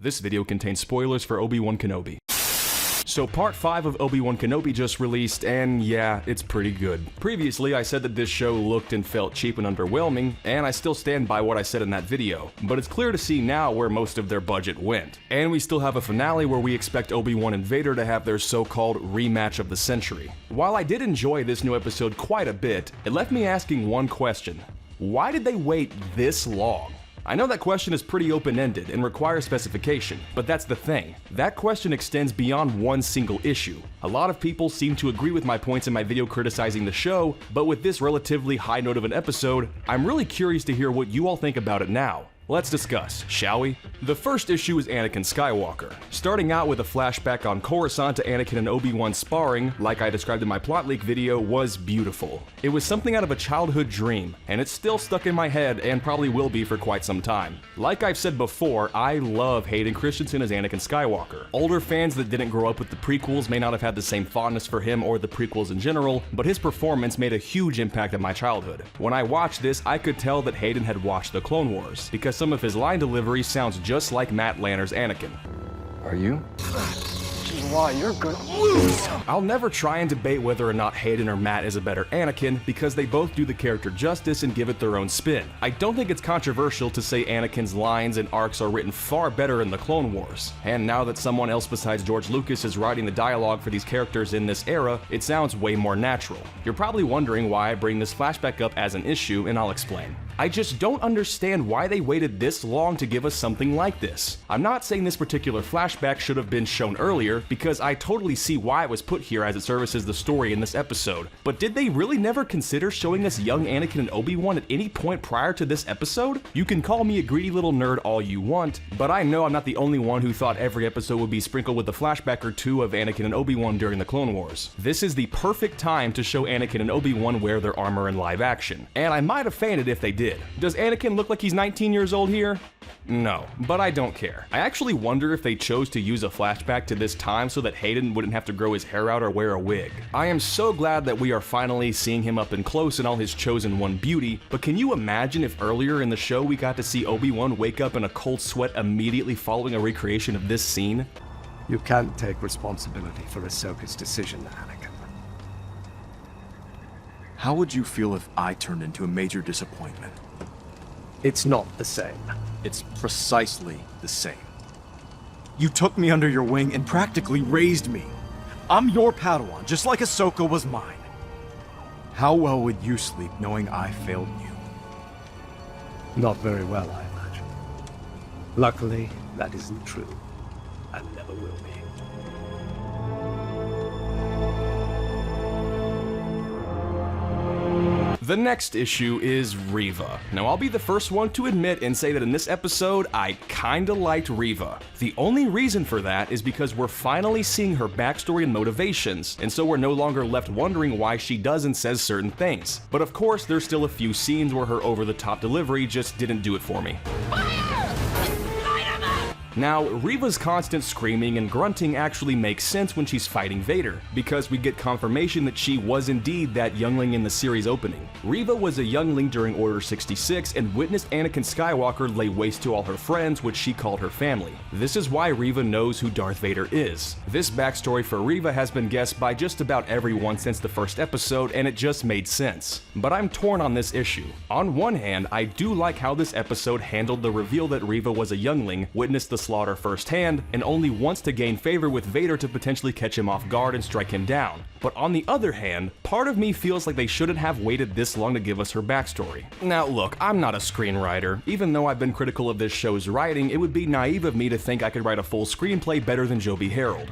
This video contains spoilers for Obi-Wan Kenobi. So part 5 of Obi-Wan Kenobi just released, and yeah, it's pretty good. Previously, I said that this show looked and felt cheap and underwhelming, and I still stand by what I said in that video. But it's clear to see now where most of their budget went. And we still have a finale where we expect Obi-Wan and Vader to have their so-called rematch of the century. While I did enjoy this new episode quite a bit, it left me asking one question. Why did they wait this long? I know that question is pretty open-ended and requires specification, but that's the thing. That question extends beyond one single issue. A lot of people seem to agree with my points in my video criticizing the show, but with this relatively high note of an episode, I'm really curious to hear what you all think about it now. Let's discuss, shall we? The first issue is Anakin Skywalker. Starting out with a flashback on Coruscant to Anakin and Obi-Wan sparring, like I described in my plot leak video, was beautiful. It was something out of a childhood dream, and it's still stuck in my head and probably will be for quite some time. Like I've said before, I love Hayden Christensen as Anakin Skywalker. Older fans that didn't grow up with the prequels may not have had the same fondness for him or the prequels in general, but his performance made a huge impact on my childhood. When I watched this, I could tell that Hayden had watched the Clone Wars, because some of his line delivery sounds just like Matt Lanner's Anakin. Are you? Why, you're gonna lose! I'll never try and debate whether or not Hayden or Matt is a better Anakin, because they both do the character justice and give it their own spin. I don't think it's controversial to say Anakin's lines and arcs are written far better in the Clone Wars, and now that someone else besides George Lucas is writing the dialogue for these characters in this era, it sounds way more natural. You're probably wondering why I bring this flashback up as an issue, and I'll explain. I just don't understand why they waited this long to give us something like this. I'm not saying this particular flashback should have been shown earlier, because I totally see why it was put here as it services the story in this episode. But did they really never consider showing us young Anakin and Obi-Wan at any point prior to this episode? You can call me a greedy little nerd all you want, but I know I'm not the only one who thought every episode would be sprinkled with a flashback or two of Anakin and Obi-Wan during the Clone Wars. This is the perfect time to show Anakin and Obi-Wan wear their armor in live action, and I might have fainted if they did. Does Anakin look like he's 19 years old here? No, but I don't care. I actually wonder if they chose to use a flashback to this time so that Hayden wouldn't have to grow his hair out or wear a wig. I am so glad that we are finally seeing him up and close in all his chosen one beauty, but can you imagine if earlier in the show we got to see Obi-Wan wake up in a cold sweat immediately following a recreation of this scene? You can't take responsibility for Ahsoka's decision, Anakin. How would you feel if I turned into a major disappointment? It's not the same. It's precisely the same. You took me under your wing and practically raised me. I'm your Padawan, just like Ahsoka was mine. How well would you sleep knowing I failed you? Not very well, I imagine. Luckily, that isn't true, and never will be. The next issue is Reva. Now I'll be the first one to admit and say that in this episode, I kinda liked Reva. The only reason for that is because we're finally seeing her backstory and motivations, and so we're no longer left wondering why she does and says certain things. But of course, there's still a few scenes where her over-the-top delivery just didn't do it for me. Now, Reva's constant screaming and grunting actually makes sense when she's fighting Vader, because we get confirmation that she was indeed that youngling in the series opening. Reva was a youngling during Order 66 and witnessed Anakin Skywalker lay waste to all her friends, which she called her family. This is why Reva knows who Darth Vader is. This backstory for Reva has been guessed by just about everyone since the first episode, and it just made sense. But I'm torn on this issue. On one hand, I do like how this episode handled the reveal that Reva was a youngling, witnessed the slaughter firsthand, and only wants to gain favor with Vader to potentially catch him off guard and strike him down. But on the other hand, part of me feels like they shouldn't have waited this long to give us her backstory. Now look, I'm not a screenwriter. Even though I've been critical of this show's writing, it would be naive of me to think I could write a full screenplay better than Joby Harold.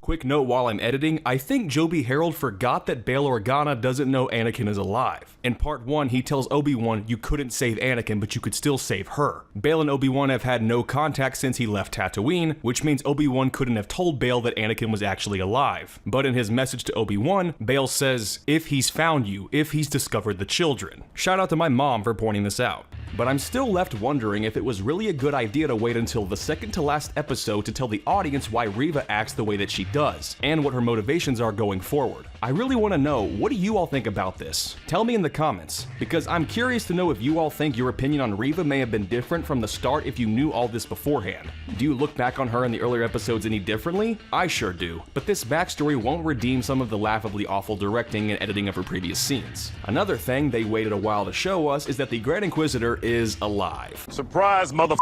Quick note while I'm editing, I think Joby Harold forgot that Bail Organa doesn't know Anakin is alive. In part 1, he tells Obi-Wan you couldn't save Anakin, but you could still save her. Bail and Obi-Wan have had no contact since he left Tatooine, which means Obi-Wan couldn't have told Bail that Anakin was actually alive. But in his message to Obi-Wan, Bail says, if he's found you, if he's discovered the children. Shout out to my mom for pointing this out. But I'm still left wondering if it was really a good idea to wait until the second to last episode to tell the audience why Reva acts the way that she does, and what her motivations are going forward. I really want to know, what do you all think about this? Tell me in the comments, because I'm curious to know if you all think your opinion on Reva may have been different from the start if you knew all this beforehand. Do you look back on her in the earlier episodes any differently? I sure do, but this backstory won't redeem some of the laughably awful directing and editing of her previous scenes. Another thing they waited a while to show us is that the Grand Inquisitor is alive. Surprise, mother.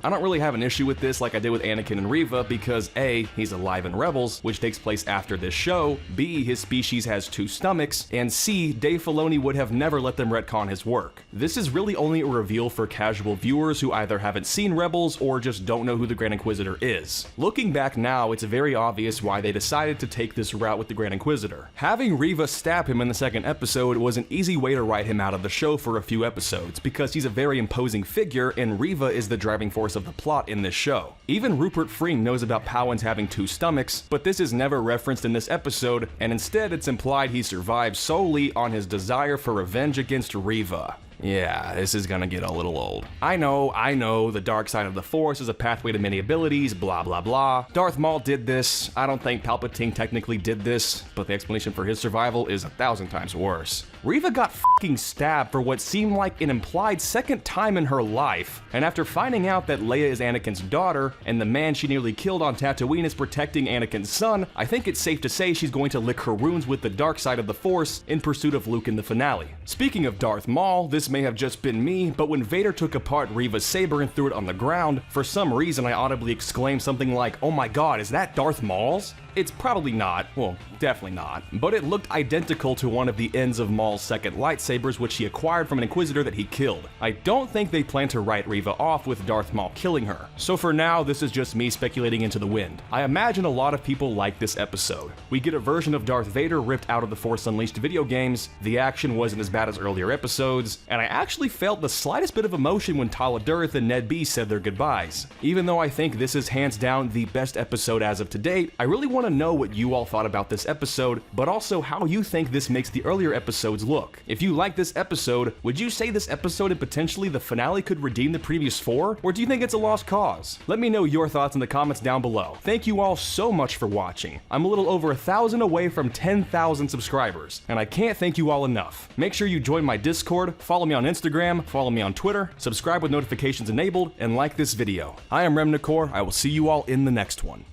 I don't really have an issue with this like I did with Anakin and Reva because A, he's alive in Rebels, which takes place after this show, B, his species has 2 stomachs, and C, Dave Filoni would have never let them retcon his work. This is really only a reveal for casual viewers who either haven't seen Rebels or just don't know who the Grand Inquisitor is. Looking back now, it's very obvious why they decided to take this route with the Grand Inquisitor. Having Reva stab him in the second episode was an easy way to write him out of the show for a few episodes because he's a very imposing figure and Reva is the driving force of the plot in this show. Even Rupert Friend knows about Powans having 2 stomachs, but this is never referenced in this episode, and instead it's implied he survived solely on his desire for revenge against Reva. Yeah, this is gonna get a little old. I know, the dark side of the Force is a pathway to many abilities, blah blah blah. Darth Maul did this, I don't think Palpatine technically did this, but the explanation for his survival is 1,000 times worse. Reva got fucking stabbed for what seemed like an implied second time in her life, and after finding out that Leia is Anakin's daughter, and the man she nearly killed on Tatooine is protecting Anakin's son, I think it's safe to say she's going to lick her wounds with the dark side of the Force in pursuit of Luke in the finale. Speaking of Darth Maul, this may have just been me, but when Vader took apart Reva's saber and threw it on the ground, for some reason I audibly exclaimed something like, "Oh my god, is that Darth Maul's?" It's probably not, well, definitely not, but it looked identical to one of the ends of Maul's second lightsabers which he acquired from an Inquisitor that he killed. I don't think they plan to write Reva off with Darth Maul killing her, so for now this is just me speculating into the wind. I imagine a lot of people like this episode. We get a version of Darth Vader ripped out of the Force Unleashed video games, the action wasn't as bad as earlier episodes, and I actually felt the slightest bit of emotion when Tala Durth and Ned B said their goodbyes. Even though I think this is hands down the best episode as of to date, I really want to know what you all thought about this episode, but also how you think this makes the earlier episodes look. If you like this episode, would you say this episode and potentially the finale could redeem the previous 4, or do you think it's a lost cause? Let me know your thoughts in the comments down below. Thank you all so much for watching. I'm a little over 1,000 away from 10,000 subscribers, and I can't thank you all enough. Make sure you join my Discord, follow me on Instagram, follow me on Twitter, subscribe with notifications enabled, and like this video. I am Remnacor, I will see you all in the next one.